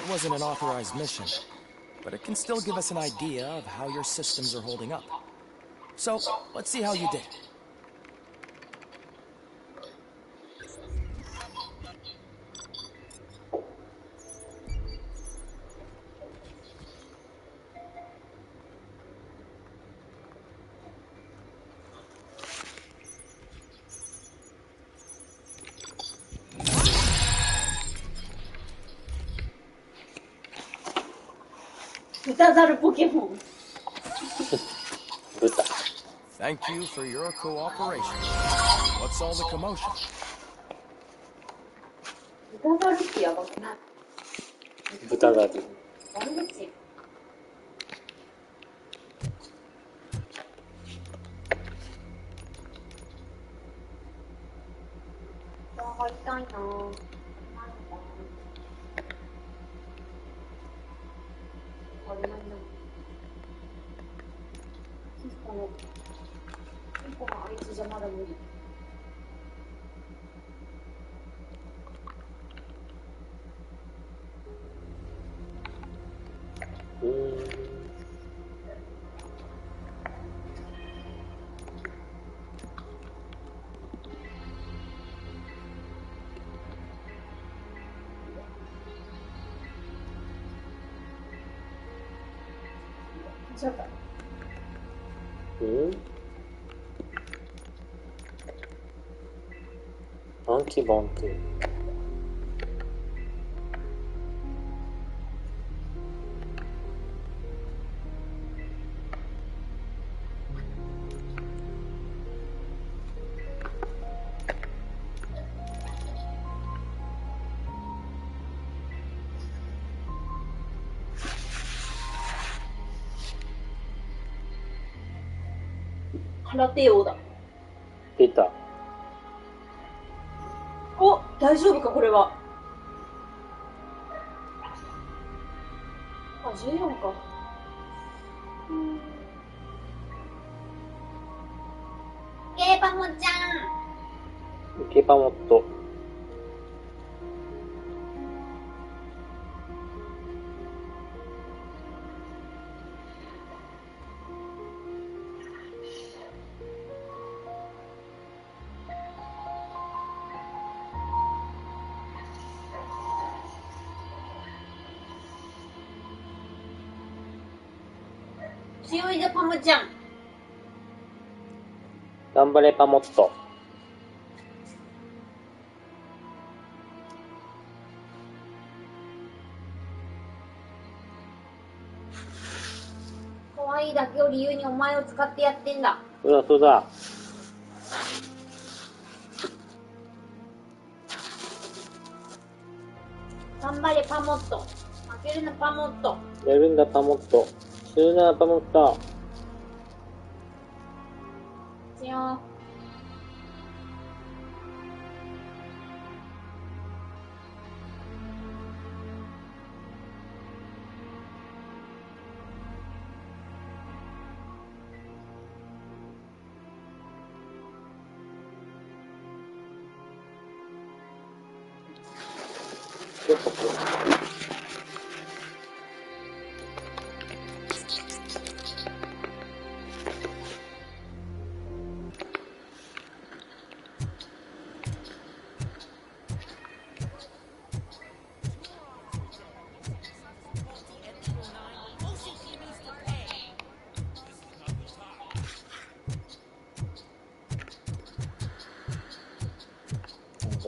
wasn't an authorized mission, but it can still give us an idea of how your systems are holding up. So, let's see how you did. Thank you for your cooperation. What's all the commotion? 豚ザルってやばくない？豚ザル。悪口。入りたいなぁ。あれないな。このあいつじゃまだ無理。ちょっと。暗記本って。空手王だ。出た。お、大丈夫かこれは。あ、14か。ケーパモちゃん。ケーパモット。強いぞパムちゃん。頑張れパモット。可愛いだけを理由にお前を使ってやってんだ。そうだそうだ。頑張れパモット。負けるなパモット。やるんだパモット。死ぬなパモット。強。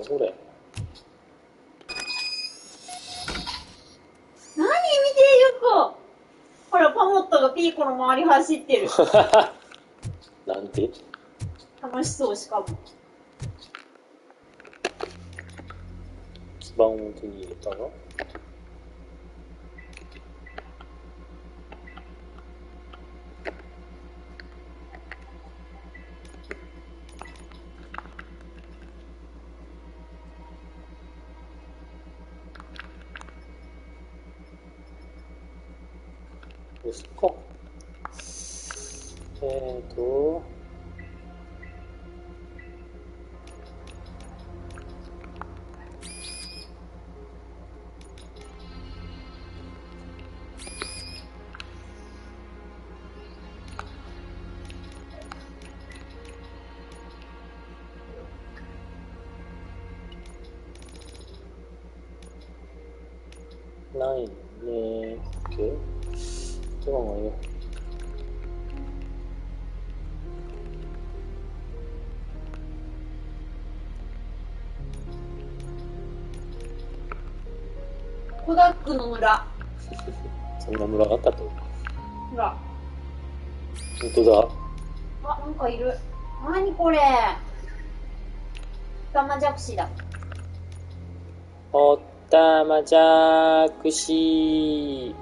これ。何見てゆこ。ほらパモットがピーコの周り走ってる。なんて楽しそうしかも。基盤を手に入れたのよしか。ないねー。오케이。잠깐만요。コダックの村。そんな村があったと。ほら。本当だ。あ、なんかいる。なにこれ。オタマジャクシだ。おったまじゃくし。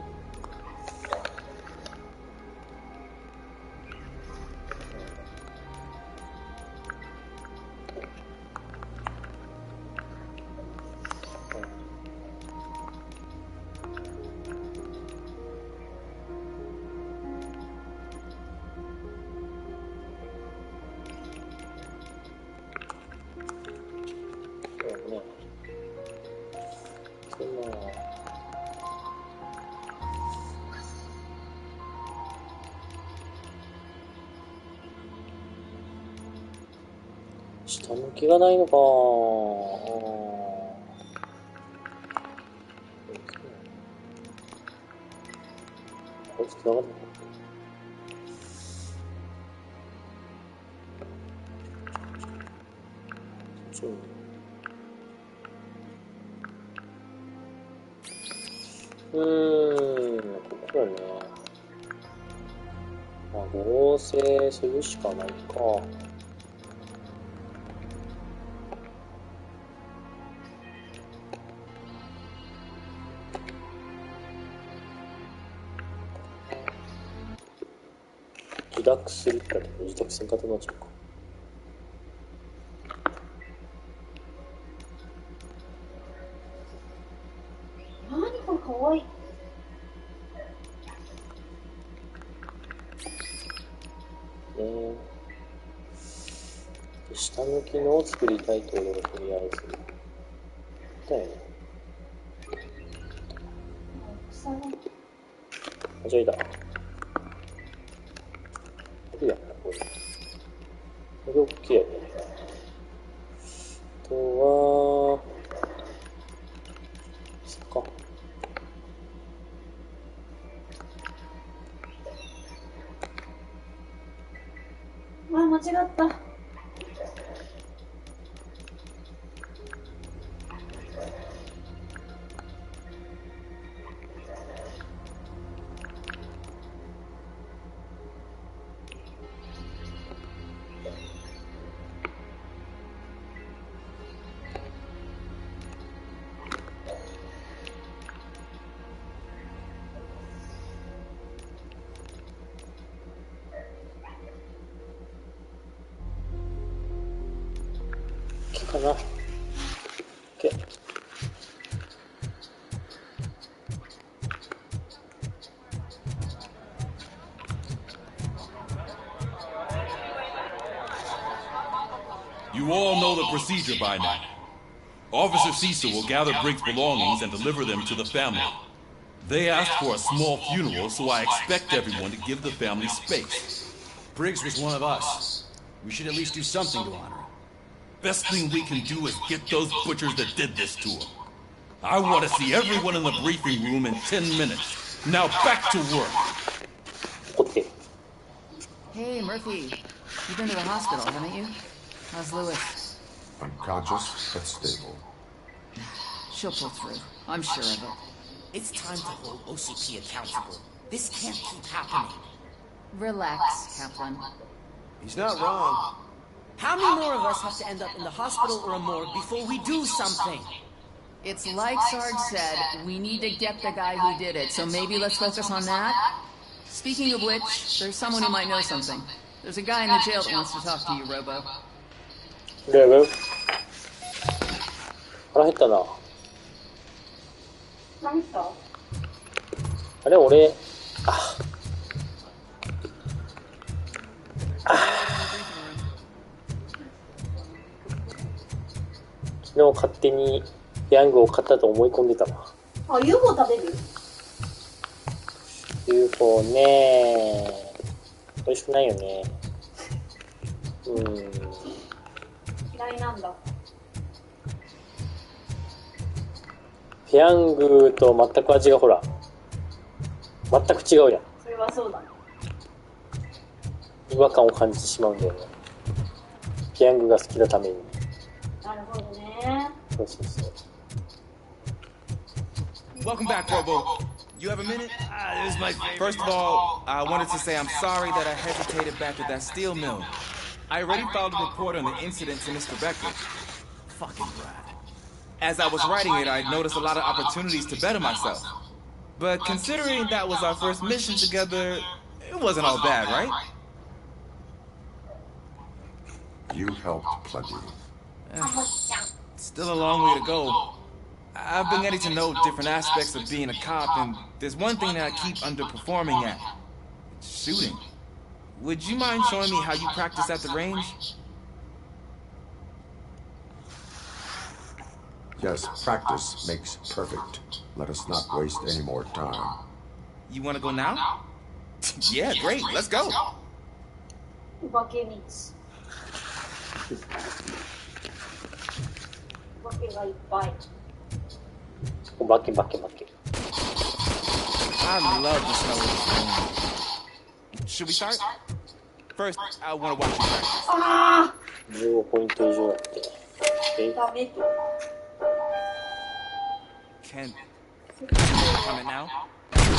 下向きがないのか。こいつ繋がるのか。ここだね。まあ、合成するしかないか。自宅するって言ったら自宅せんかったくなっちゃうか。なにこれかわいい。下向きのを作りたいというのがとりあえず。だよね。間違えた。いいやな、これ。これ OK やね。あとは、そっか。あ、間違った。かな。OK。You all know the procedure by now. Officer Cecil will gather Briggs' belongings and deliver them to the family. They asked for a small funeral, so I expect everyone to give the family space. Briggs was one of us. We should at least do something to honor him. Best thing we can do is get those butchers that did this to him. I want to see everyone in the briefing room in 10 minutes. Now back to work. OK。Hey, Murphy. You've been to the hospital, haven't you? How's Lewis? Unconscious, but stable. She'll pull through. I'm sure of it. It's time to hold OCP accountable. This can't keep happening. Relax, Kaplan. He's not wrong. How many more of us have to end up in the hospital or a morgue before we do something? It's like Sarge said, we need to get the guy who did it, so maybe let's focus on that? Speaking of which, there's someone who might know something. There's a guy in the jail that wants to talk to you, Robo. 腹減ったな。何した？あれ、俺、昨日勝手にヤングを買ったと思い込んでたわ。あ、UFO 食べる？ UFO ねー。美味しくないよね。嫌いなんだ。ペヤングと全く味がほら、全く違うやん。それはそうだね。違和感を感じてしまうんだよね。ペヤングが好きなために。なるほどね。そうそうそう。Welcome back, Robo. You have a minute? This is my favorite. First of all, I wanted to say I'm sorry that I hesitated back at that steel mill. I already filed a report on the incident to Mr. Becker. Fucking rat. As I was writing it, I noticed a lot of opportunities to better myself. But considering that was our first mission together, it wasn't all bad, right? You helped plenty. Still a long way to go. I've been getting to know different aspects of being a cop, and there's one thing that I keep underperforming at. Shooting. Would you mind showing me how you practice at the range? Yes, practice makes perfect. Let us not waste any more time. You want to go now? Yeah, great. Let's go. お化け道。お化けがいっぱい。お化け化け化け。I love the smell of this. Should we start? First, I want to watch you practice. あ15ポイント以上だって。あ、ダメと。Can I comment now?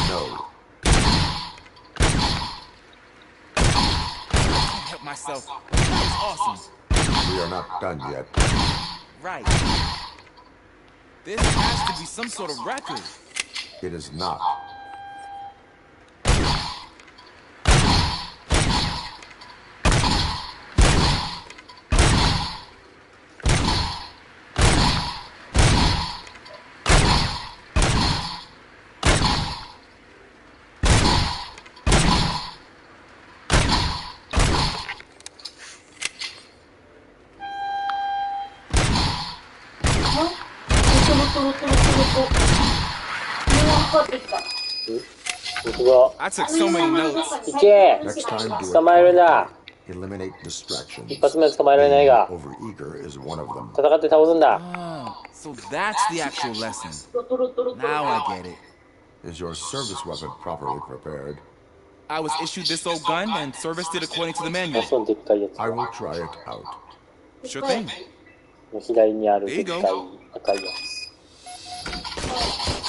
No. I can't help myself. It's awesome. We are not done yet. Right. This has to be some sort of record. It is not. I took so many notes. いけ Next time, do 捕まえる it な eliminate distractions. 一発目は捕まえられないが Overeager is one of them. 戦って倒すんだ Oh, so that's the actual lesson. Now I get it. Is your service weapon properly prepared? I was issued this old gun and serviced it according to the あ manual. そのでっかいやつ I will try it out. Sure thing. 左にあるでっかい赤いや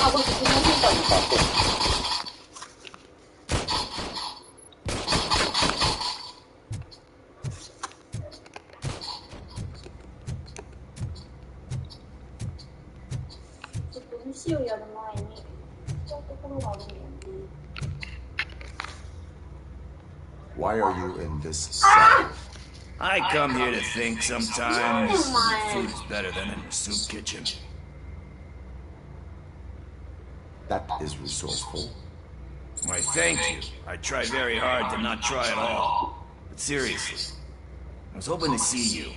あ、これ自分のセンターにちょっと飯をやる前に使うところがあるんだよね。Why are you in this cell? I come here to think sometimes food is better than in a soup kitchen. That is resourceful. Why, thank you. I try very hard to not try at all. But seriously, I was hoping to see you.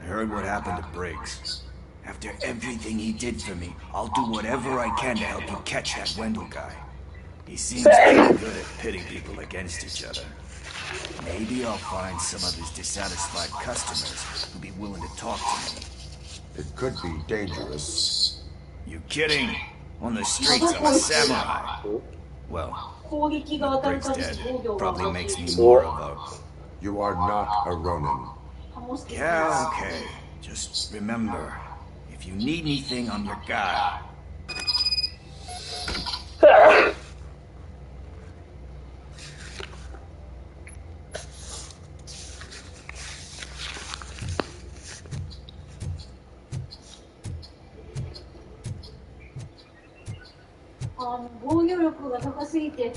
I heard what happened to Briggs. After everything he did for me, I'll do whatever I can to help you catch that Wendell guy. He seems pretty good at pitting people against each other. Maybe I'll find some of his dissatisfied customers who'll be willing to talk to me. It could be dangerous. You kidding? On the streets, I'm a samurai. Well, 攻撃が当たる Briggs たび dead 防御が上 probably がって makes い me る。 more of a... You are not a Ronin. 保っている Yeah, okay. Just remember, if you need anything, I'm your guy. 防御力が高すぎて。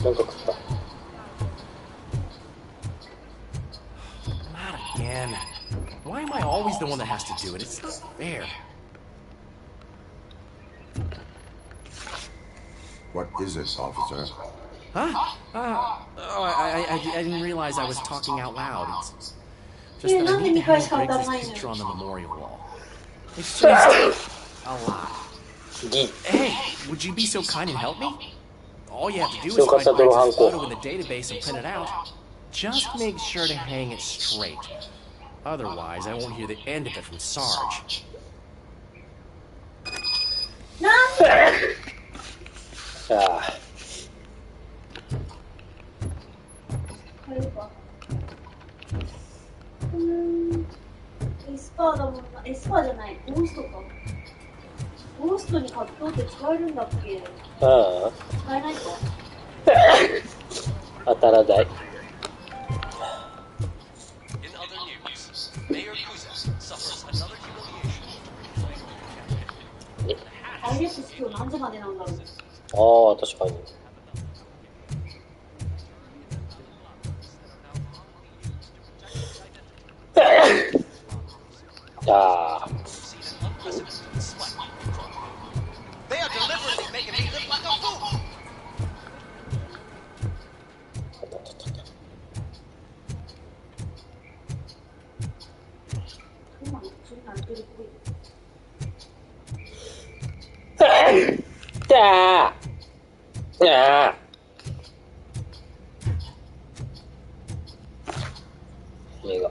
なんか食った Not again. Why am I always the one that has to do it? It's not fair. What is it, officer? Huh? I didn't realize I was talking out loud. It's just that I need to hang Briggs' picture on the memorial wall. It's just a lot. Hey, would you be so kind and help me? All you have to do is find Briggs' photo in the database and print it out. Just make sure to hang it straight. Otherwise, I won't hear the end of it from Sarge. なんでああ。買えるか。エスパーだもんな。エスパーじゃない。ゴーストか。ゴーストに格闘って使えるんだっけ？ああ。使えないか。当たらない。アイレックス今日何時までなんだろう。ああ、確かに。ああ。今の普通に慣れてるっぽい。ああ。目が。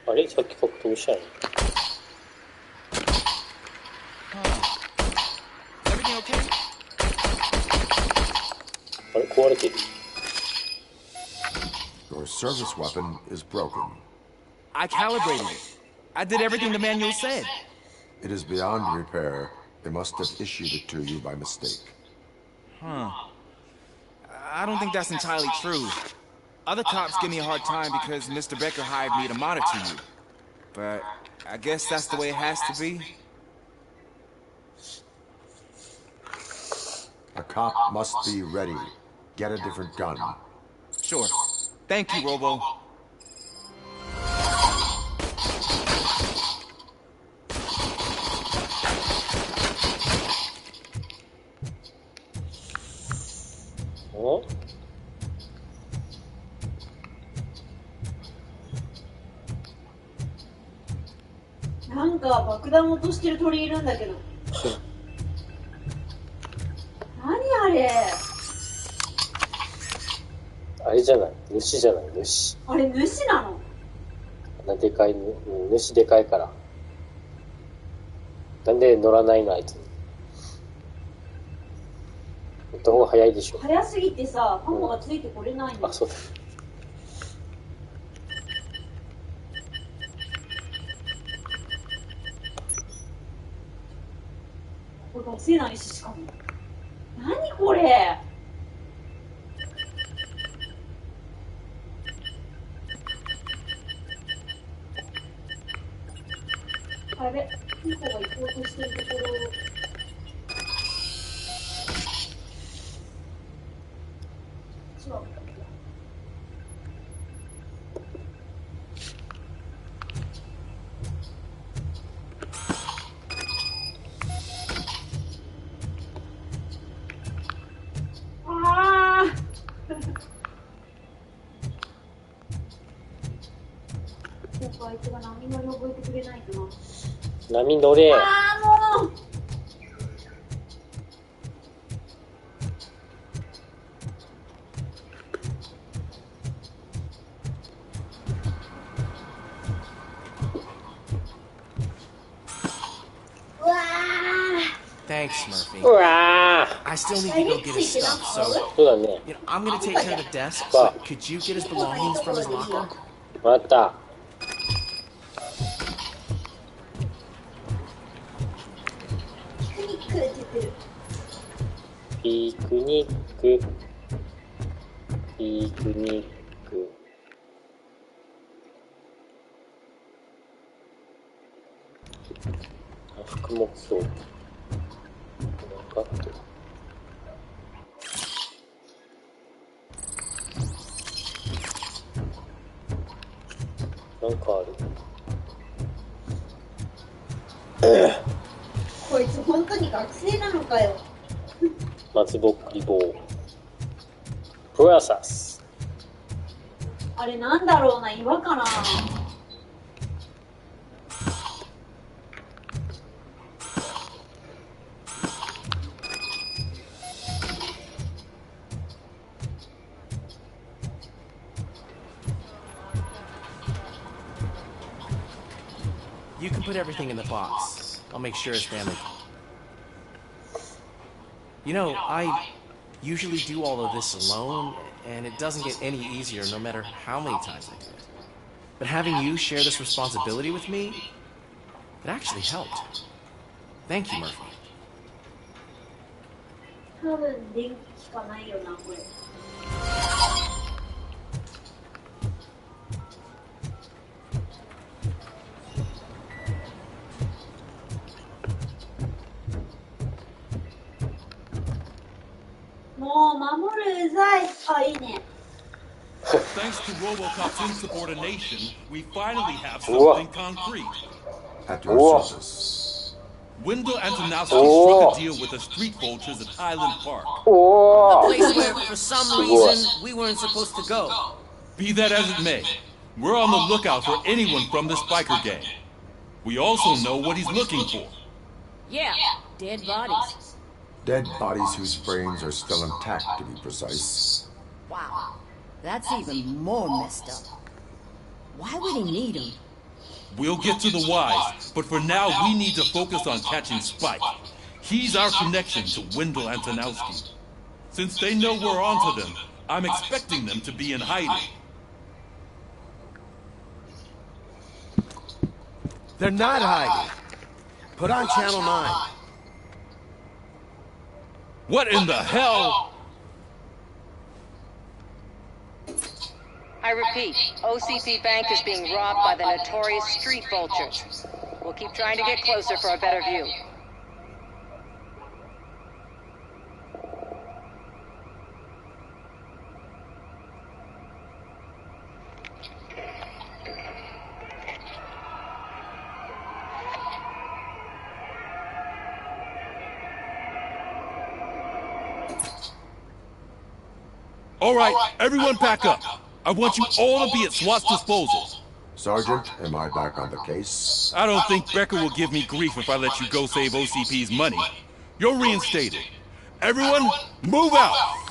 あれさっき格闘したの？あれ壊れてる。Your service weapon is broken. I calibrated it. I did everything the manual said. It is beyond repair. They must have issued it to you by mistake. Huh. I don't think that's entirely true. Other cops give me a hard time because Mr. Becker hired me to monitor you. But I guess that's the way it has to be. A cop must be ready. Get a different gun. Sure. Thank you, Robo. Oh? なんか爆弾落としてる鳥いるんだけど。何あれ？あれじゃない、主じゃない、主。あれ主なの？あんなでかい、主でかいから。なんで乗らないのあいつ。乗った方が早いでしょ。早すぎてさ、パンがついてこれないの。あ、そうだ。これ出せないし、しかも。何これ？あれ、ピコが行こうとしてるところ。違う。あいつが波乗り覚えてくれないとな。波乗れ。ああ、もう。うわ Thanks, Murphy. うわ I still need to go get his stuff, so ー。そうだね。you know, I'm gonna take care of the desk. But could you get his belongings from his locker? わかった。ピクニック。ピクニック。副目標。なんかある。こいつ本当に学生なのかよ。松ぼっくり棒。プラサス。あれなんだろうな、岩かな。You can put everything in the box. I'll make sure it's damaged. You know, I usually do all of this alone, and it doesn't get any easier no matter how many times I do it. But having you share this responsibility with me, it actually helped. Thank you, Murphy. 多分電気しかないよな、これ。もう守るうざい。あ、いいね。Thanks to Robocop's insubordination, we finally have something concrete. At your service. Wendell Antonowski struck a deal with the street vultures at Highland Park. A place where, for some reason, we weren't supposed to go. Be that as it may, we're on the lookout for anyone from this biker gang. We also know what he's looking for. Yeah, dead bodies. Dead bodies whose brains are still intact, to be precise. Wow, that's even more messed up. Why would he need them? We'll get to the whys, but for now we need to focus on catching Spike. He's our connection to Wendell Antonowski. Since they know we're onto them, I'm expecting them to be in hiding. They're not hiding. Put on Channel 9. What in the hell? I repeat, OCP Bank is being robbed by the notorious street vultures. We'll keep trying to get closer for a better view. All right, everyone pack up. I want you all to be at SWAT's disposal. Sergeant, am I back on the case? I don't think Becker will give me grief if I let you go save OCP's money. You're reinstated. Everyone, move out!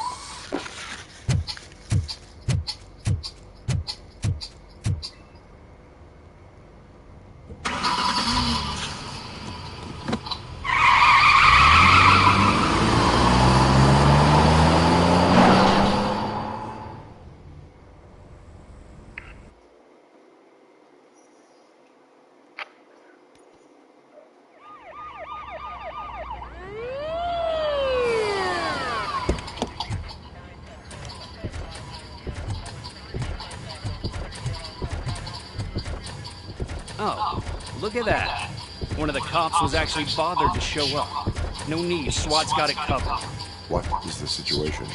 Oh, look at that. One of the cops was actually bothered to show up. No need, SWAT's got it covered. What is the situation?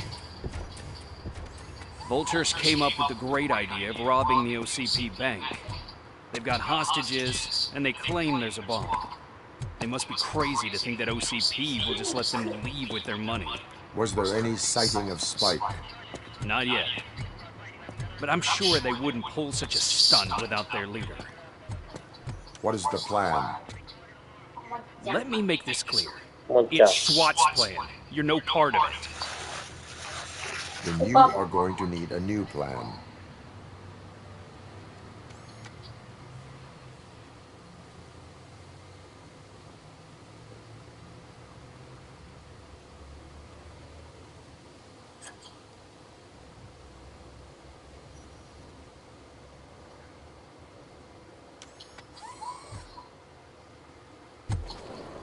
Vultures came up with the great idea of robbing the OCP bank. They've got hostages, and they claim there's a bomb. They must be crazy to think that OCP will just let them leave with their money. Was there any sighting of Spike? Not yet. But I'm sure they wouldn't pull such a stunt without their leader. What is the plan? Let me make this clear. It's SWAT's plan. You're no part of it. Then you are going to need a new plan.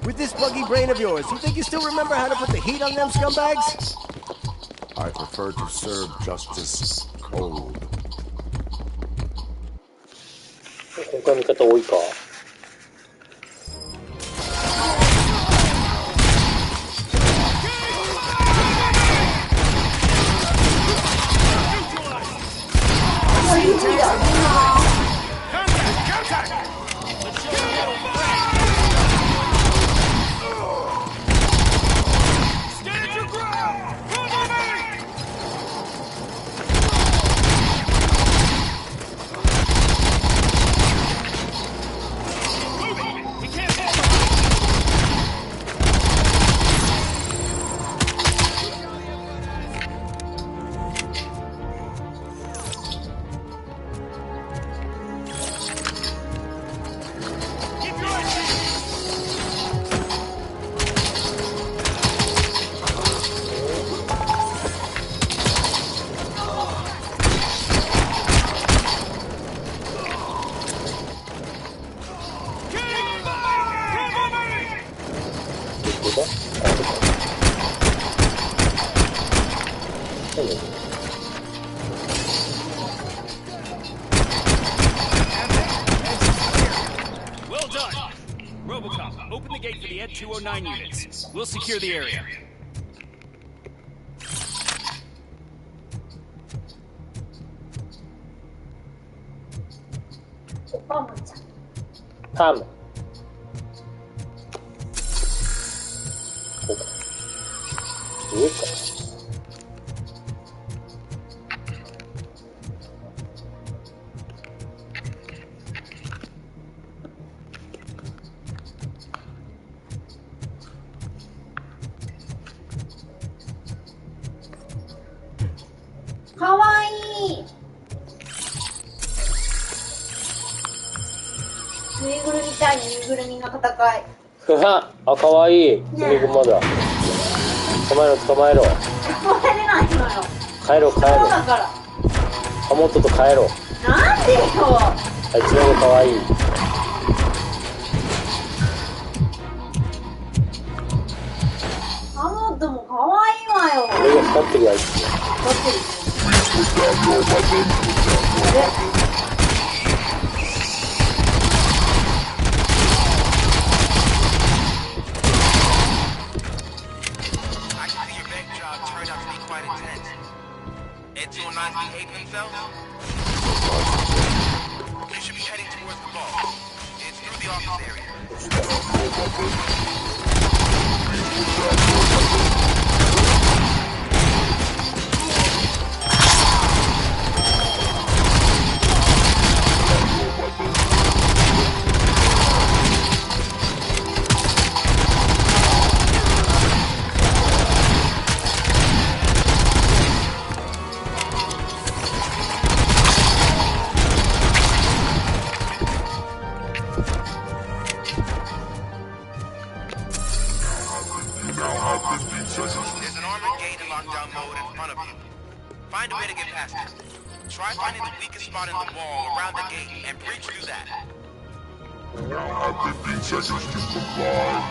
With this buggy brain of yours, you think you still remember how to put the heat on them scumbags? I prefer to serve justice cold. 今回味方多いか。Robocop, open the gate for the Ed 209 units. We'll secure the area. 팜. 위에 거.かわいい。ぬいぐるみ対ぬいぐるみの戦い。ふはあ、かわいい。海熊だ。捕まえろ、捕まえろ。捕まえれないのよ。帰ろう、帰ろう。そうだから。ハモットと帰ろう。なんでよ。あいつの方がかわいい。ハモットもかわいいわよ。俺が光ってるよ、あいつ。光ってる。Ed 209's behaving themselves? You should be heading towards the ball. It's through the office area. There's an armored gate in lockdown mode in front of you. Find a way to get past it. Try finding the weakest spot in the wall around the gate and breach through that. You now have 15 seconds to comply.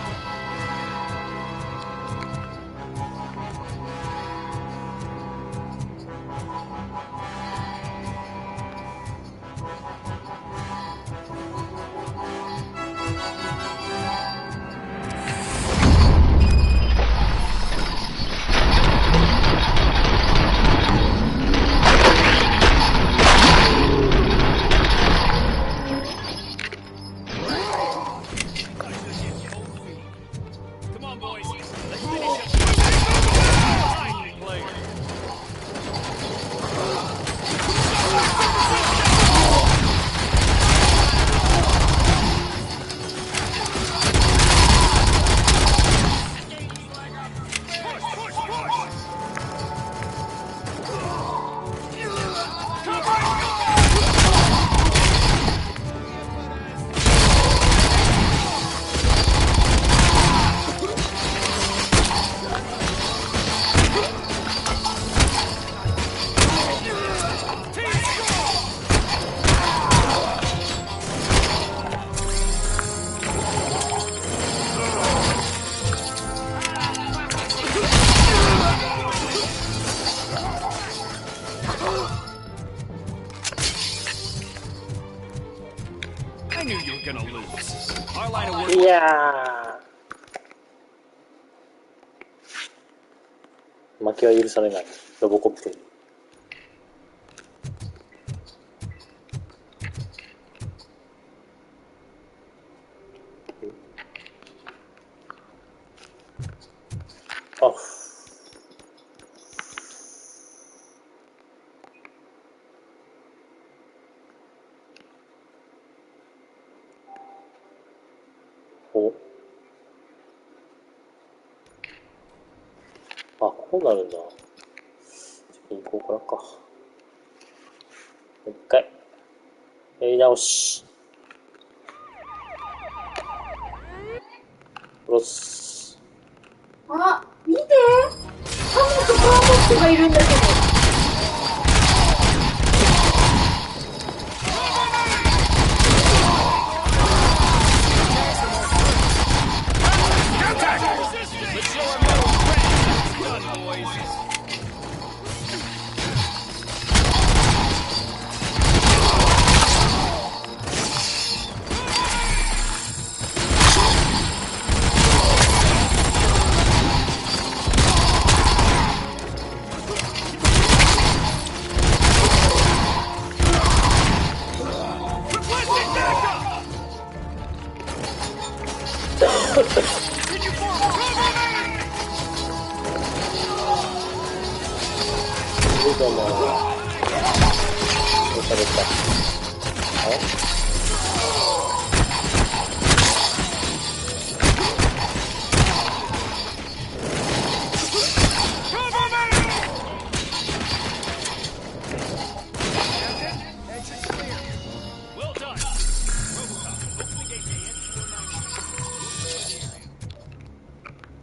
いやー、負けは許されない。ロボコップ。あ。お。あ、こうなるんだ。銀行からか。もう一回。やり直し。ロス。あ、見て。ハモとパーモットがいるんだけど。どうも。どうしたどうした。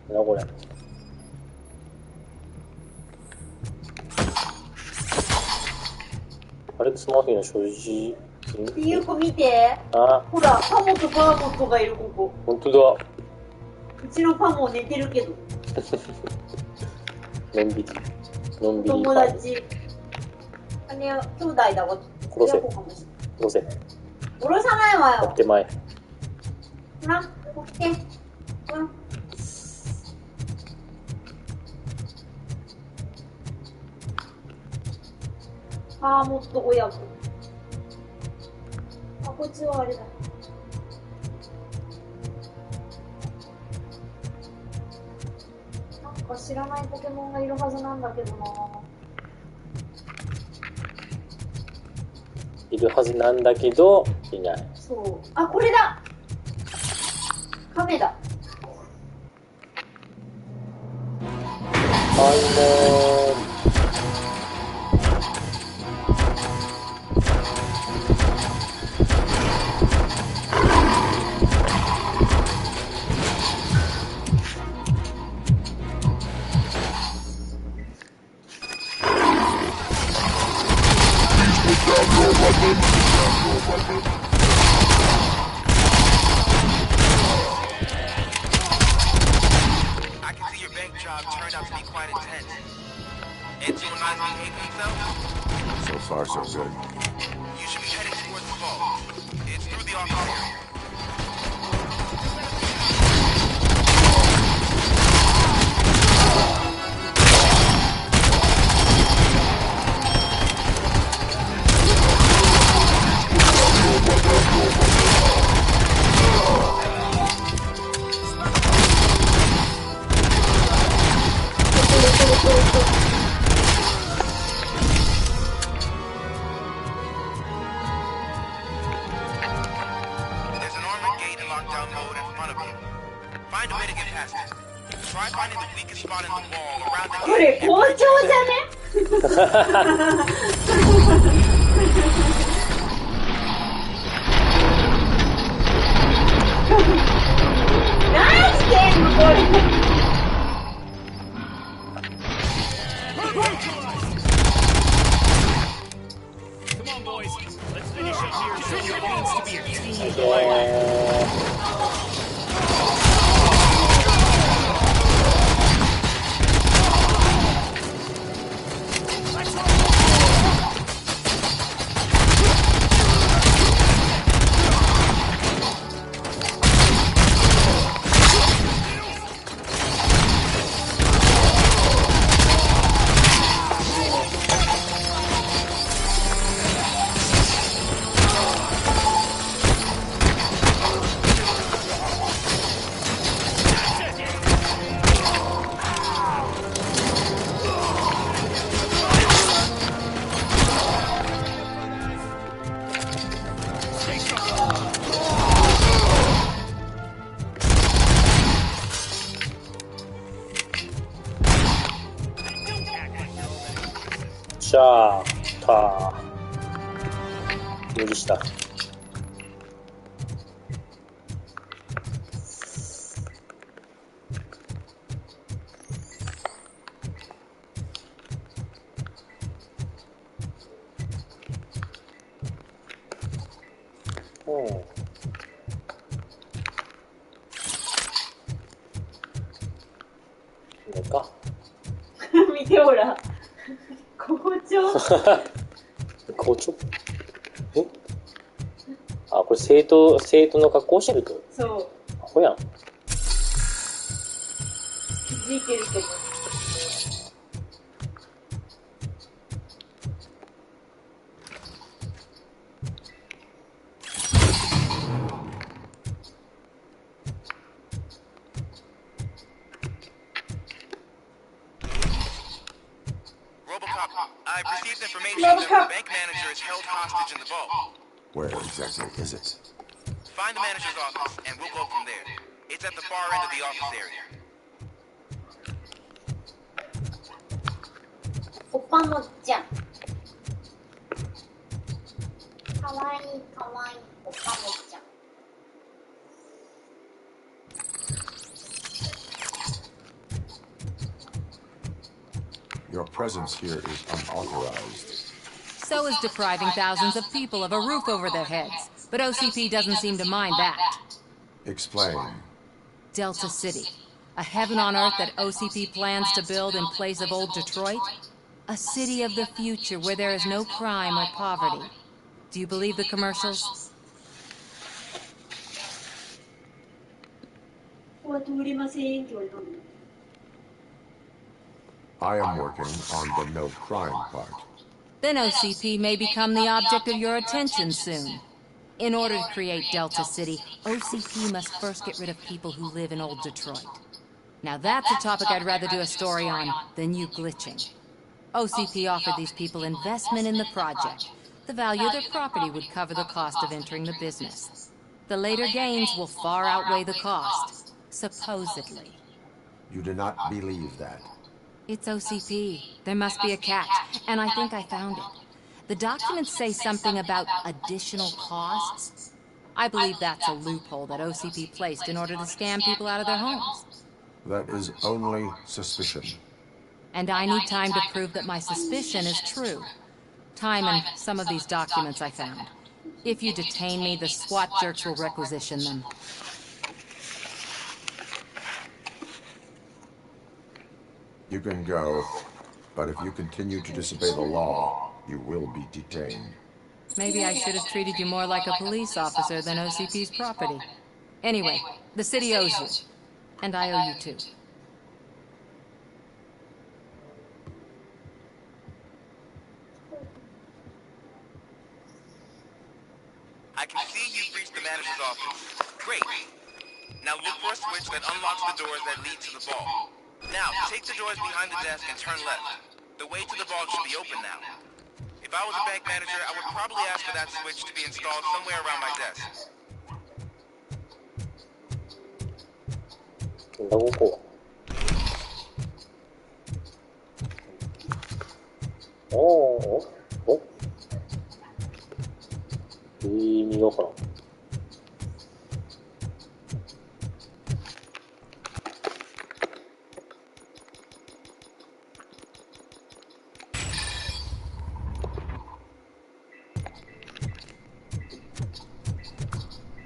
なんだこれ。アレックス・マーフィーの所持っていう子見て。あ、ほら、パモとバーモットがいる、ここ。ほんとだ。うちのパモ寝てるけど。のんびり。のんびり。友達。あれ、兄弟だわ。殺せ。親子かもしれない。殺せ。殺さないわよ。やってまえ。ほら、起きて。ほら。パーモット親子。あ、こっちはあれだ。なんか知らないポケモンがいるはずなんだけどな。いるはずなんだけど、いない。そう。あ、これだ。カメだ。I can see your bank job turned out to be quite intense. Enzio and I behaving himself? So far, so good. You should be heading towards the vault. It's through the office area. There's an armored gate in lockdown mode in front of you. Find a way to get past it. Try finding the weakest spot in the wall around the これ gate. 校長じゃね何してんのこれ Come on, boys. Let's finish it here. Show what it means to be a team player. 자, 다. 무리시다. 뭘까? 見てほら校長校長えあ、これ生徒の格好してるとそうアホやん。気づいてるけど information that the bank manager is held hostage in the vault. Where exactly is it? Find the manager's office, and we'll go from there. It's at the far end of the office area. 오빠 먹자. 가와이 가와이 오빠 먹자. Your presence here is unauthorized. So is depriving thousands of people of a roof over their heads. But OCP doesn't seem to mind that. Explain. Delta City. A heaven on earth that OCP plans to build in place of old Detroit? A city of the future where there is no crime or poverty. Do you believe the commercials? I am working on the no crime part. Then OCP may become the object of your attention soon. In order to create Delta City, OCP must first get rid of people who live in old Detroit. Now that's a topic I'd rather do a story on than you glitching. OCP offered these people investment in the project. The value of their property would cover the cost of entering the business. The later gains will far outweigh the cost, supposedly. You do not believe that. It's OCP. There must be a catch, and I think I found it. The documents say something about additional costs. I believe that's a loophole that OCP placed in order to scam people out of their homes. That is only suspicion. And I need time to prove that my suspicion is true. Time and some of these documents I found. If you detain me, the SWAT jerks will requisition them. You can go, but if you continue to disobey the law, you will be detained. Maybe I should have treated you more like a police officer than OCP's property. Anyway, the city owes you. And I owe you too. I can see you've reached the manager's office. Great. Now look for a switch that unlocks the doors that lead to the vault. Now, take the doors behind the desk and turn left. The way to the vault should be open now. If I was a bank manager, I would probably ask for that switch to be installed somewhere around my desk.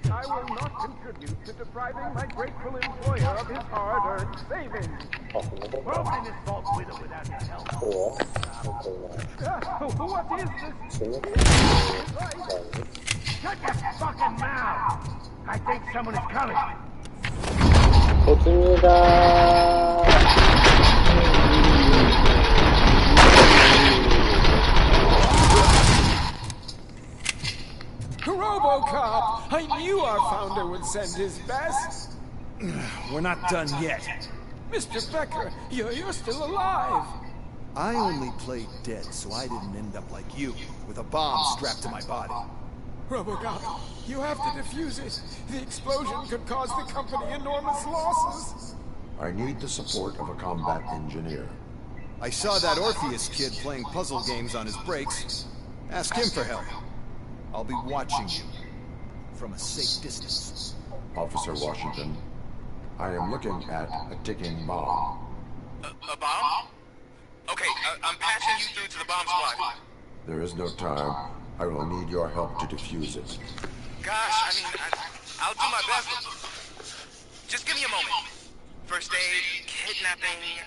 I will not contribute to depriving my grateful employer of his hard-earned savings. Broken this vault with or without your help. What is this? Shut your fucking mouth! I think someone is coming. Robocop! I knew our founder would send his best. We're not done yet. Mr. Becker, you're still alive. I only played dead so I didn't end up like you, with a bomb strapped to my body. Robocop, you have to defuse it. The explosion could cause the company enormous losses. I need the support of a combat engineer. I saw that Orpheus kid playing puzzle games on his breaks. Ask him for help. I'll be watching you from a safe distance. Officer Washington, I am looking at a ticking bomb. A bomb? Okay, I'm patching you through to the bomb squad. There is no time. I will need your help to defuse it. Gosh, I'll do my best. Just give me a moment. First aid, kidnapping...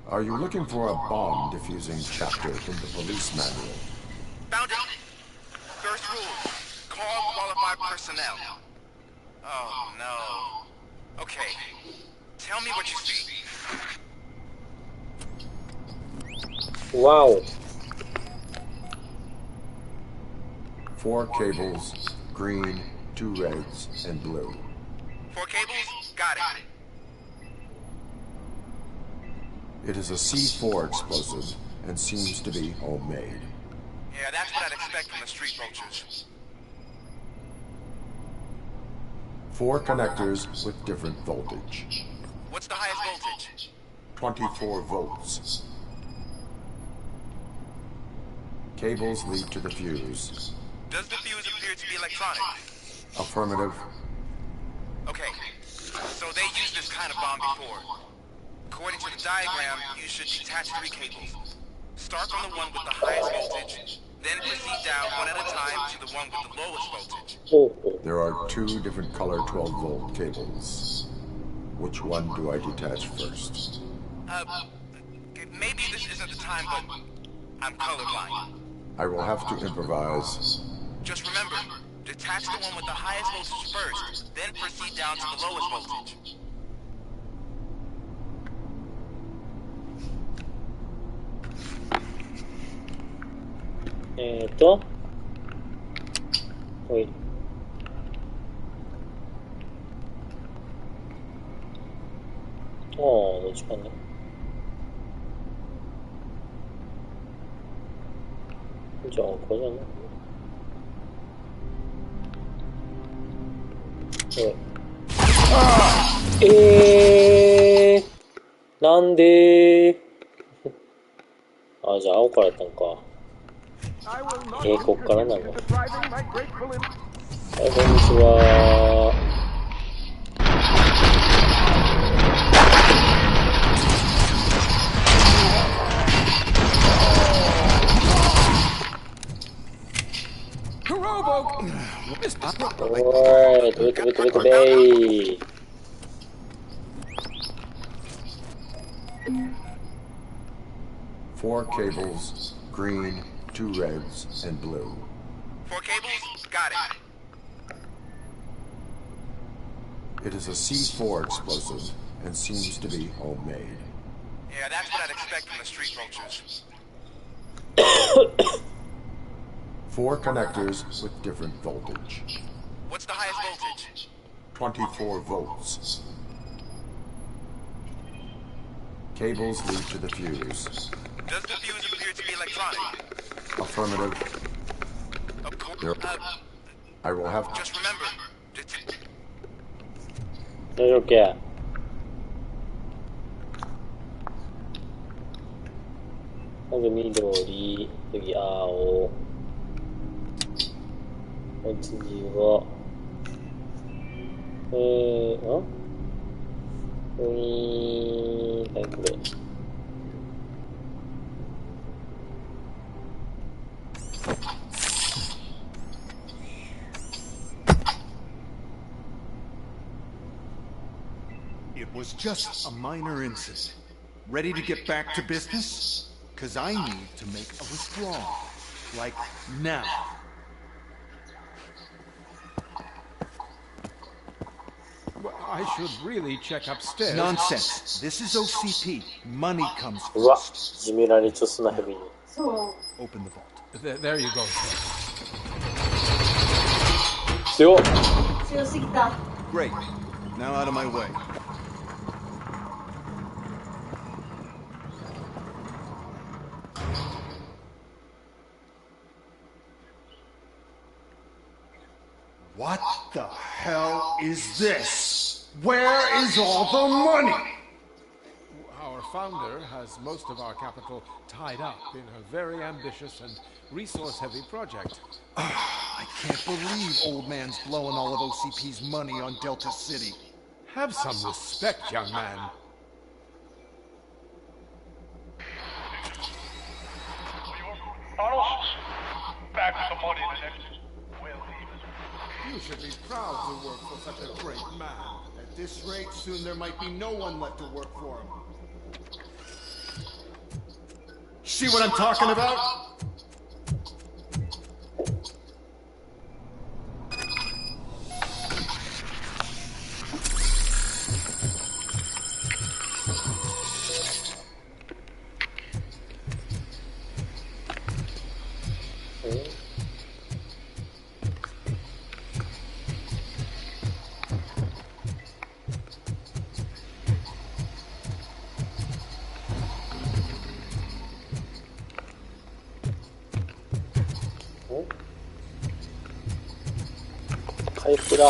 Are you looking for a bomb defusing chapter in the police manual? Found it. First rule, call qualified personnel. Oh, no. Okay, tell me what you see. Wow. 4 cables, green, 2 reds, and blue. 4 cables? Got it. It is a C4 explosive and seems to be homemade. Yeah, that's what I'd expect from the street vultures. 4 connectors with different voltage. What's the highest voltage? 24 volts. Cables lead to the fuse. Does the fuse appear to be electronic? Affirmative. Okay, so they used this kind of bomb before. According to the diagram, you should detach 3 cables. Start from the one with the highest voltage, then proceed down one at a time to the one with the lowest voltage. There are 2 different color 12-volt cables. Which one do I detach first? Maybe this isn't the time, but I'm colorblind. I will have to improvise. Just remember, detach the one with the highest voltage first, then proceed down to the lowest voltage. Wait. 어, 놓치겠네. 진짜 거잖아.なんであ、じゃあ青からやったんか。こっからなの。はい、こんにちは。おい、飛べ飛べ飛べ飛べー。4 cables, green, 2 reds, and blue. 4 cables? Got it. It is a C4 explosive and seems to be homemade. Yeah, that's what I'd expect from the street vultures. 4 connectors with different voltage. What's the highest voltage? 24 volts. Cables lead to the fuse. Does the fuse appear to be electronic? Affirmative. Of course. I will have to... Just remember. 이렇게. 여기緑, 여기 아오. 어디지가? 그래. It was just a minor incident. Ready to get back to business? 'Cause I need to make a withdrawal. Like now. Well, I should really check upstairs. Nonsense. This is OCP. Money comes first. うわ、地味なにちょすなヘビー。そう。 Open the vault. There you go, sir. 強っ。強すぎた。 Great. Now out of my way. What the hell is this? Where is all the money? Our founder has most of our capital tied up in a very ambitious and resource-heavy project. I can't believe old man's blowing all of OCP's money on Delta City. Have some respect, young man. Arnold, back the money the next we'll leave. You should be proud to work for such a great man. At this rate, soon there might be no one left to work for him. See what I'm talking about? ちら。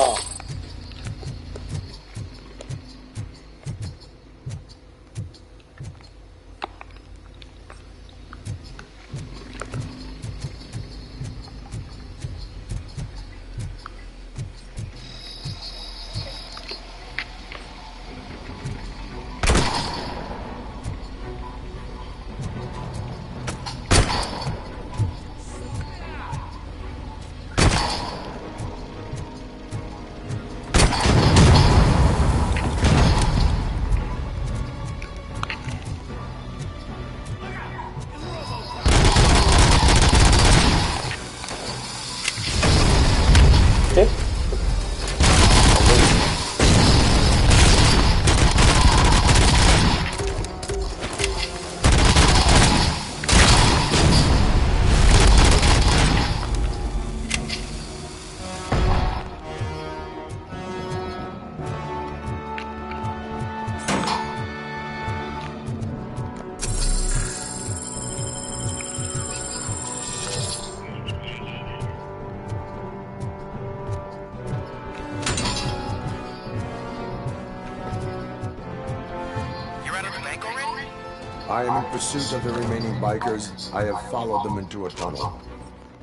I am in pursuit of the remaining bikers. I have followed them into a tunnel.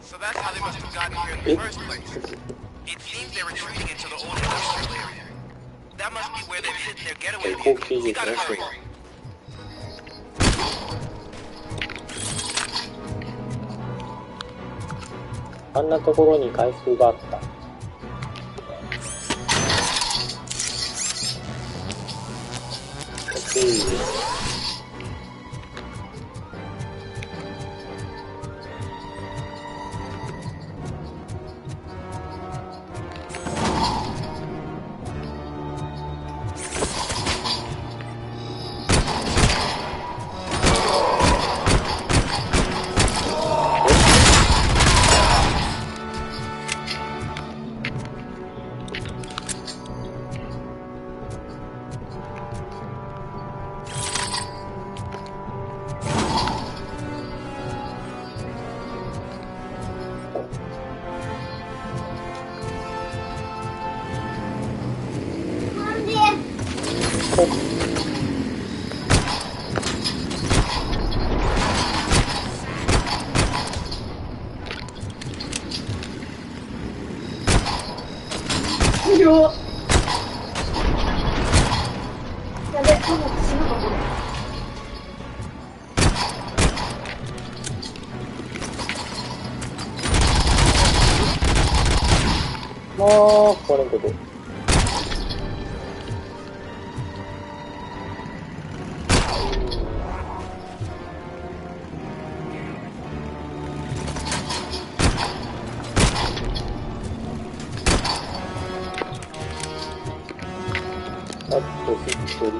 So that's how they must have gotten here in the first place. It seems they're retreating into the old industrial area. That must be where they've hidden their getaway vehicle. We gotta hurry. あんなところに回復があった。もうこれここ。あと一人。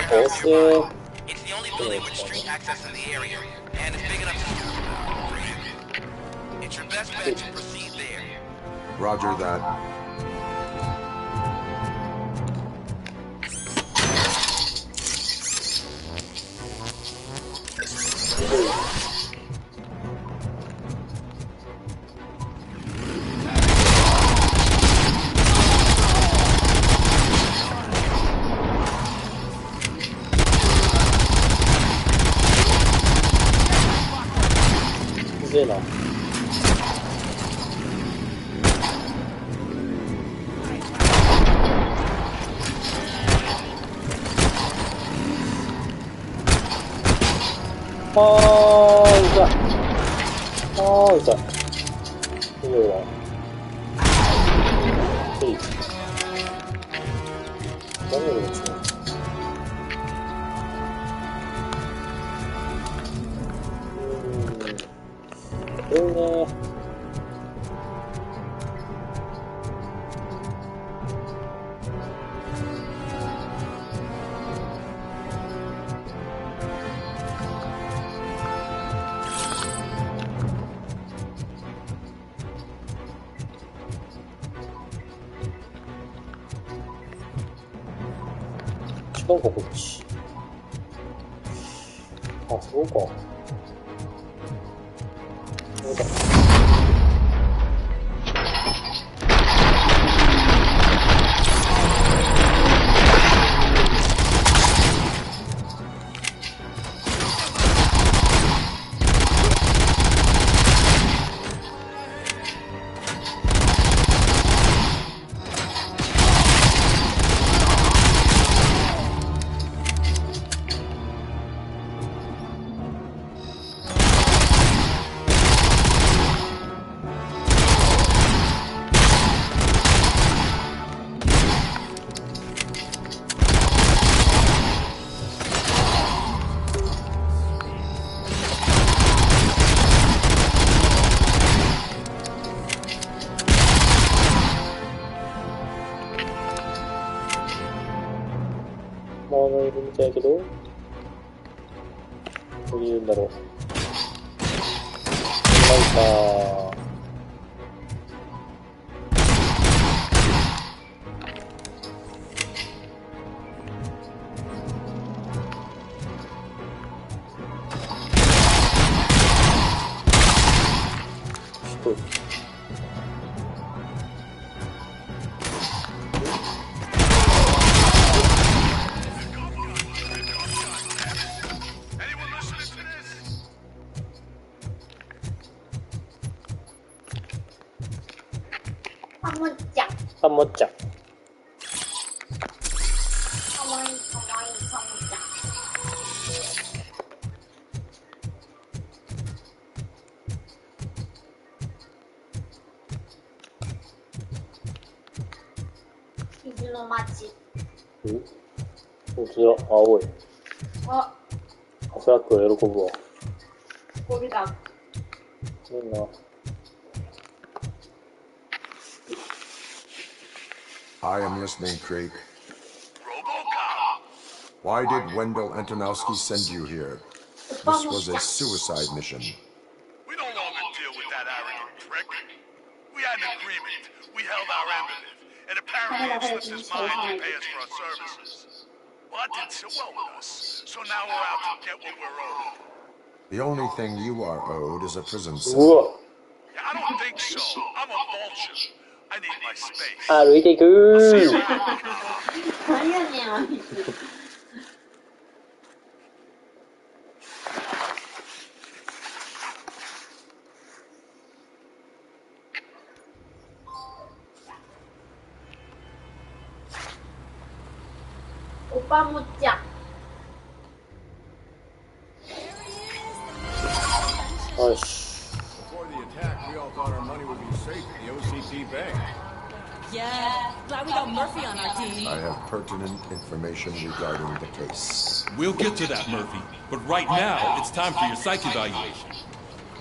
惜しい。It's the only building with street access in the area, and it's big enough to... It's your best bet to proceed there. Roger that.こっち。あそうか。そうだ。いるみたいやけど、どこにいるんだろう。ないか。一人。あもちゃん。あもちゃん。かわいいかわいいかもちゃん。水の町。本当だ、青い。あ、フラッグが喜ぶわ。これだ。いいな。I am listening, Creek. Robocop! Why did Wendell Antonowski send you here? This was a suicide mission. We no longer deal with that arrogant prick. We had an agreement. We held our end of it. And apparently it slipped his mind to pay us for our services. Well, that didn't sit well with us. So now we're out to get what we're owed. The only thing you are owed is a prison cell. Whoa. Yeah, I don't think so. I'm a vulture. I need my space. 歩いていく何やねん、あいつ。おぱもちゃん。よし。Before the attack, we all thought our money would be safe at the OCP bank. Yeah, glad we got Murphy on our team. I have pertinent information regarding the case. We'll get to that, Murphy. But right now, it's time for your psych evaluation.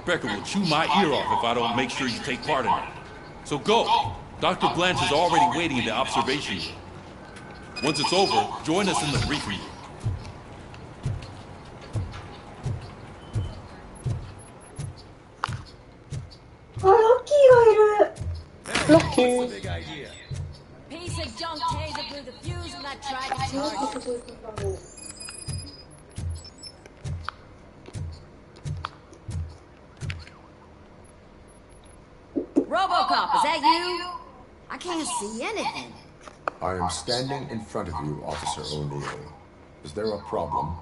Becker will chew my ear off if I don't make sure you take part in it. So go. Dr. Blanche is already waiting in the observation room. Once it's over, join us in the briefing room. Lucky. Piece of junk taser blew the fuse when I tried to charge it. Robocop, is that you? I can't see anything. I am standing in front of you, Officer O'Neill. Is there a problem?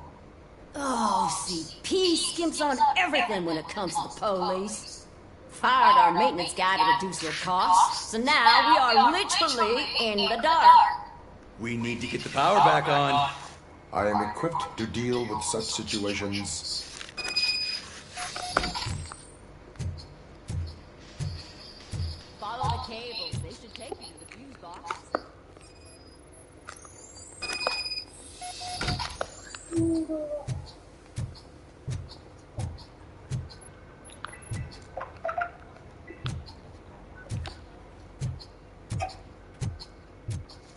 Oh, CP skimps on everything when it comes to the police. Fired our maintenance guy to reduce their costs, so now we are literally in the dark. We need to get the power back on. I am equipped to deal with such situations. Follow the cables. They should take you to the fuse box.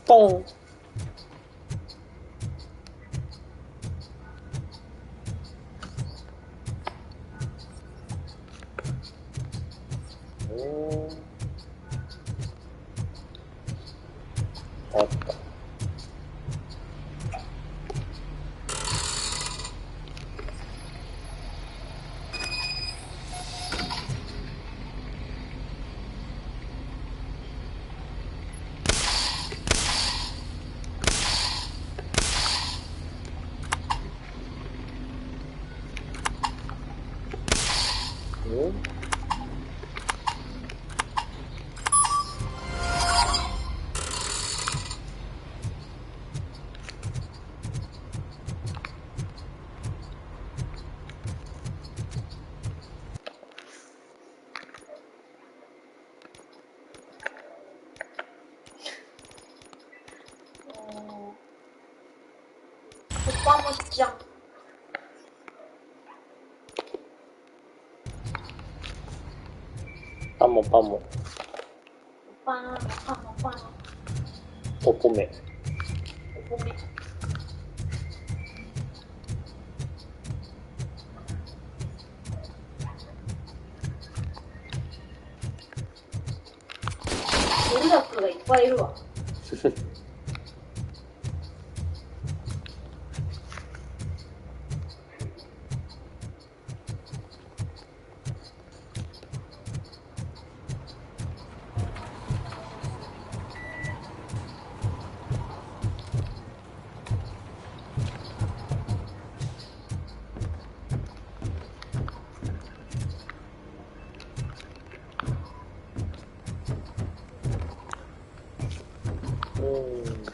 Boom. 오빠 멋져. 빠모. 오빠. 뽀뽀매. 놀이작구가 이빨 이리 와.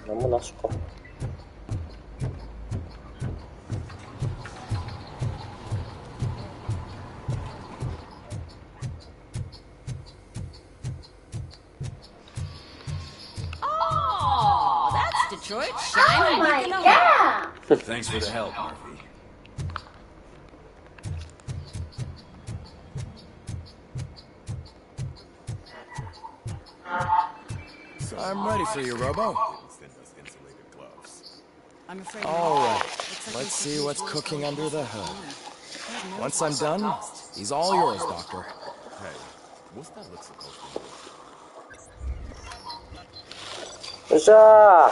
너무나 아쉽다. Oh, that's Detroit shining. Oh my god! Thanks for the help, Murphy. I'm ready for you, Robo. I'm afraid. All right, let's see what's cooking under the hood. Once I'm done, he's all yours, Doctor. Hey, what's that look supposed to be? 으쌰!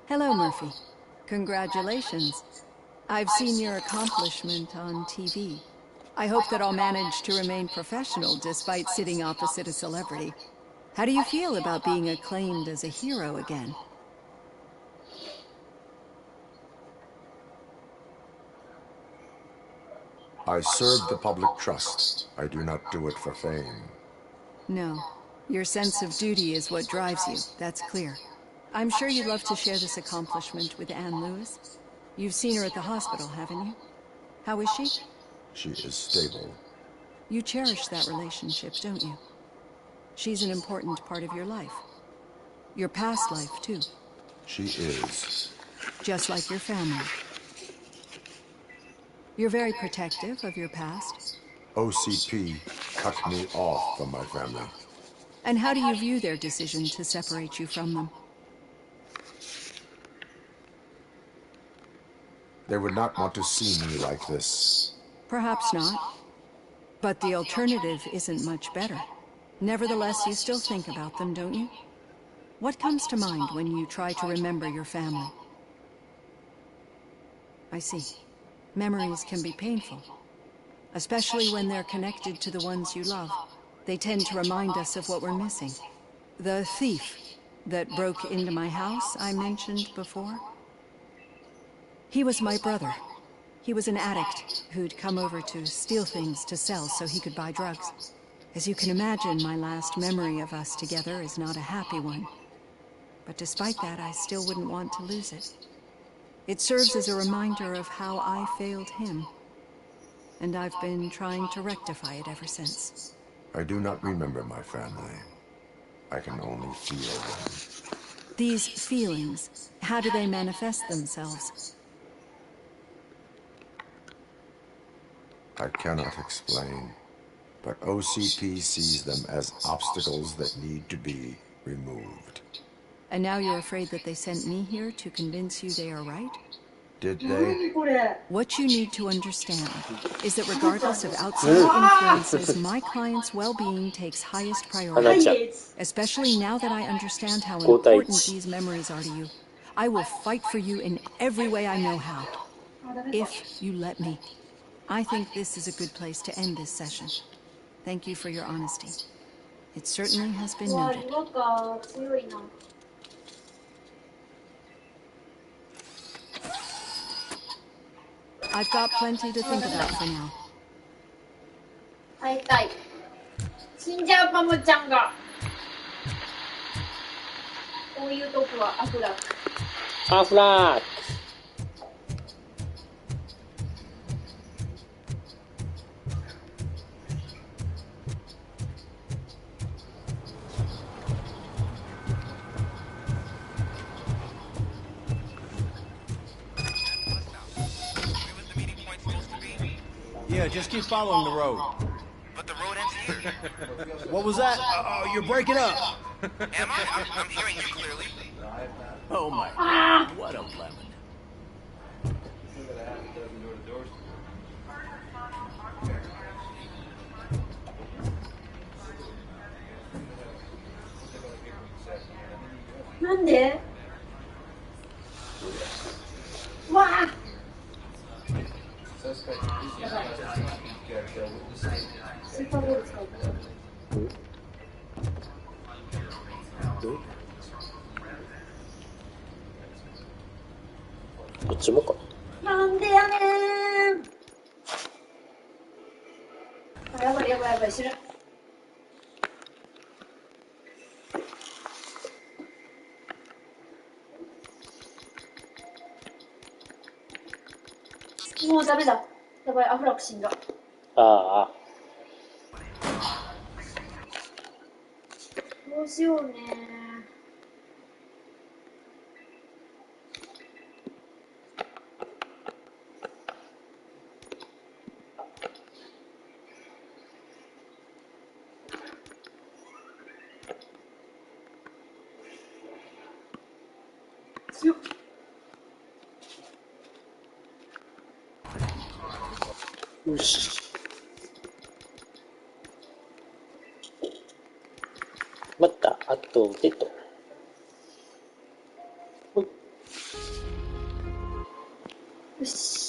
Hello, Murphy. Congratulations. I've seen your accomplishment on TV. I hope that I'll manage to remain professional despite sitting opposite a celebrity. How do you feel about being acclaimed as a hero again? I serve the public trust. I do not do it for fame. No. Your sense of duty is what drives you. That's clear. I'm sure you'd love to share this accomplishment with Anne Lewis. You've seen her at the hospital, haven't you? How is she? She is stable. You cherish that relationship, don't you? She's an important part of your life. Your past life, too. She is. Just like your family. You're very protective of your past. OCP cut me off from my family. And how do you view their decision to separate you from them? They would not want to see me like this. Perhaps not. But the alternative isn't much better. Nevertheless, you still think about them, don't you? What comes to mind when you try to remember your family? I see. Memories can be painful, especially when they're connected to the ones you love. They tend to remind us of what we're missing. The thief that broke into my house I mentioned before? He was my brother. He was an addict who'd come over to steal things to sell so he could buy drugs. As you can imagine, my last memory of us together is not a happy one. But despite that, I still wouldn't want to lose it. It serves as a reminder of how I failed him. And I've been trying to rectify it ever since. I do not remember my family. I can only feel them. These feelings, how do they manifest themselves? I cannot explain, but OCP sees them as obstacles that need to be removed. And now you're afraid that they sent me here to convince you they are right? Did they? What you need to understand is that regardless of outside influences, my client's well-being takes highest priority. Especially now that I understand how important these memories are to you. I will fight for you in every way I know how. If you let me. I think this is a good place to end this session. Thank you for your honesty. It certainly has been わあ、 noted. リボか強いな。I've got plenty to think about for now. 会いたい。死んじゃうパムちゃんが。こういうとこはアフラック。アフラック。Yeah, just keep following the road. But the road ends here. What was that? You're breaking up. Am I? I'm hearing you clearly. Oh my. What a lemon. What? なんで？わあ。やばい。スーパーボール使う。どっちもか。なんでやねーん。あ、やばいやばいやばい、死ぬ。もうダメだ。やばい、アフラック死んだ。ああ。どうしようねー。強っ。よし。また後でと。よし。